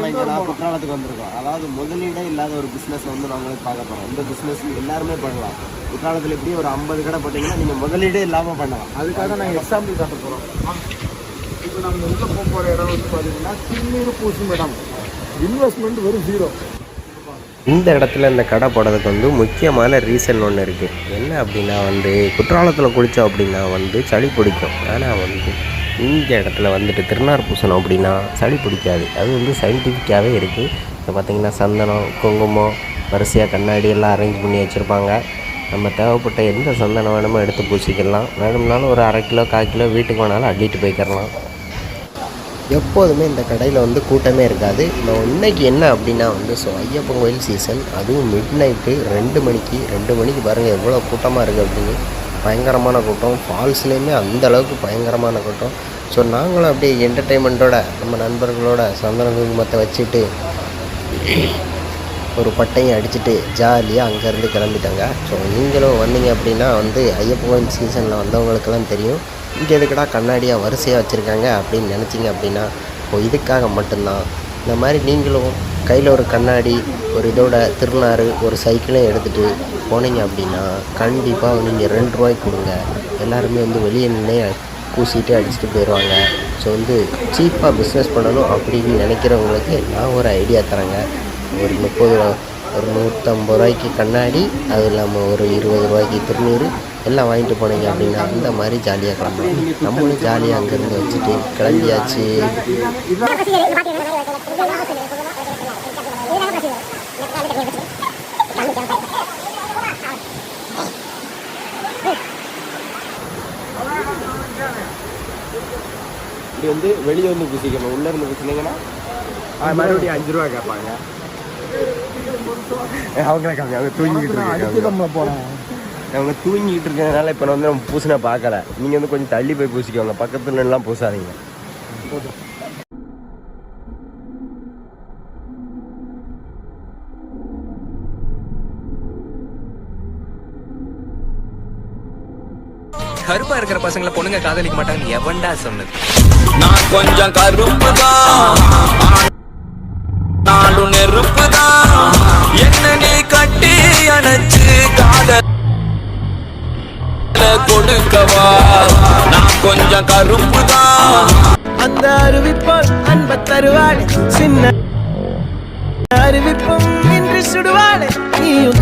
நம்ம இங்கே குற்றாலத்துக்கு வந்திருக்கோம். அதாவது முதலீடே இல்லாத ஒரு பிஸ்னஸ் வந்து நாங்கள் பார்க்க போகிறோம். இந்த பிஸ்னஸ் எல்லாருமே பண்ணலாம். குற்றாலத்தில் எப்படி ஒரு 50 கடை போட்டிங்கன்னா நீங்கள் முதலீடே இல்லாமல் பண்ணலாம். அதுக்காக நாங்கள் எக்ஸாம்பிள் காட்ட போகிறோம். இப்போ நம்ம உள்ளே போகிற இடம் வந்து பார்த்தீங்கன்னா திருநீர் பூசும் இடம். இன்வெஸ்ட்மெண்ட் வெறும் 0. இந்த இடத்துல இந்த கடை போடுறதுக்கு வந்து முக்கியமான ரீசன் ஒன்று இருக்குது. என்ன அப்படின்னா வந்து குற்றாலத்தில் குளித்தோம் அப்படின்னா வந்து சளி பிடிக்கும். ஆனால் வந்து இந்த இடத்துல வந்துட்டு திருநார் பூசணும் அப்படின்னா சளி பிடிக்காது. அது வந்து சயின்டிஃபிக்காகவே இருக்குது. இப்போ பார்த்திங்கன்னா சந்தனம், குங்குமம், வரிசையாக கண்ணாடி எல்லாம் அரேஞ்ச் பண்ணி வச்சுருப்பாங்க. நம்ம தேவைப்பட்ட எந்த சந்தனம் வேணுமோ எடுத்து பூசிக்கலாம். வேணும்னாலும் ஒரு 1/2 கிலோ 1/4 கிலோ வீட்டுக்கு வேணாலும் அள்ளிட்டு போய்க்கிறலாம். எப்போதுமே இந்த கடையில் வந்து கூட்டமே இருக்காது. இன்னைக்கு என்ன அப்படின்னா வந்து ஐயப்பன் கோயில் சீசன், அதுவும் மிட் நைட்டு 2 மணிக்கு பாருங்கள் எவ்வளோ கூட்டமாக இருக்குது அப்படின்னு. பயங்கரமான கூட்டம். ஃபால்ஸ்லேயுமே அந்த அளவுக்கு பயங்கரமான கூட்டம். ஸோ நாங்களும் அப்படியே என்டர்டெயின்மெண்ட்டோட நம்ம நண்பர்களோட சந்தன குங்குமத்தை வச்சுட்டு ஒரு பட்டையும் அடிச்சுட்டு ஜாலியாக அங்கேருந்து கிளம்பிட்டாங்க. ஸோ நீங்களும் வந்தீங்க அப்படின்னா வந்து ஐயப்பன் கோயில் சீசனில் வந்தவங்களுக்கெல்லாம் தெரியும் இங்கே எதுக்கடா கண்ணாடியாக வரிசையாக வச்சுருக்காங்க அப்படின்னு நினச்சிங்க அப்படின்னா இதுக்காக மட்டும்தான். இந்த மாதிரி நீங்களும் கையில் ஒரு கண்ணாடி, ஒரு இதோட திருநாறு, ஒரு சைக்கிளையும் எடுத்துகிட்டு போனீங்க அப்படின்னா கண்டிப்பாக நீங்கள் 2 ரூபாய்க்கு கொடுங்க. எல்லாருமே வந்து வெளியே நின்று பூசிட்டு அடிச்சுட்டு போயிடுவாங்க. ஸோ வந்து சீப்பாக பிஸ்னஸ் பண்ணணும் அப்படின்னு நினைக்கிறவங்களுக்கு நான் ஒரு ஐடியா தரேங்க. ஒரு 150 ரூபாய்க்கு கண்ணாடி, அது இல்லாமல் ஒரு 20 ரூபாய்க்கு திருநீர் எல்லாம் வாங்கிட்டு போனீங்க அப்படின்னா அந்த மாதிரி ஜாலியாக கிளம்பலாம். நம்மளும் ஜாலியாக அங்கேருந்து வச்சுட்டு கிளம்பியாச்சு. இப்படி வந்து வெளியே வந்து பூசிக்கணும். உள்ளே இருந்து பூசினீங்கன்னா மறுபடியும் 5 ரூபா கேட்பாங்க. அவங்களே கம்மி. அவங்க தூங்கிக்கிட்டு இருக்காங்க. அவங்க தூங்கிக்கிட்டு இருக்கிறதுனால இப்போ வந்து நம்ம பூசினா பார்க்கல. நீங்கள் வந்து கொஞ்சம் தள்ளி போய் பூசிக்கோங்க. பக்கத்துல எல்லாம் பூசாதீங்க. கருப்பா இருக்கிற பசங்களை பொண்ணுங்க காதலிக்க மாட்டாங்கன்னு எவன்டா சொன்னது? நான் கொஞ்சம் கருப்பு தான், நானும் நெருப்பு தான். என்ன நீ கட்டி அணைச்சு காதல் கொடுக்கவா? நான் கொஞ்சம் கருப்பு தான். அந்த அறிவிப்பால் அன்ப தருவாள், சின்ன அறிவிப்பும் இன்று சுடுவாள். நீயும்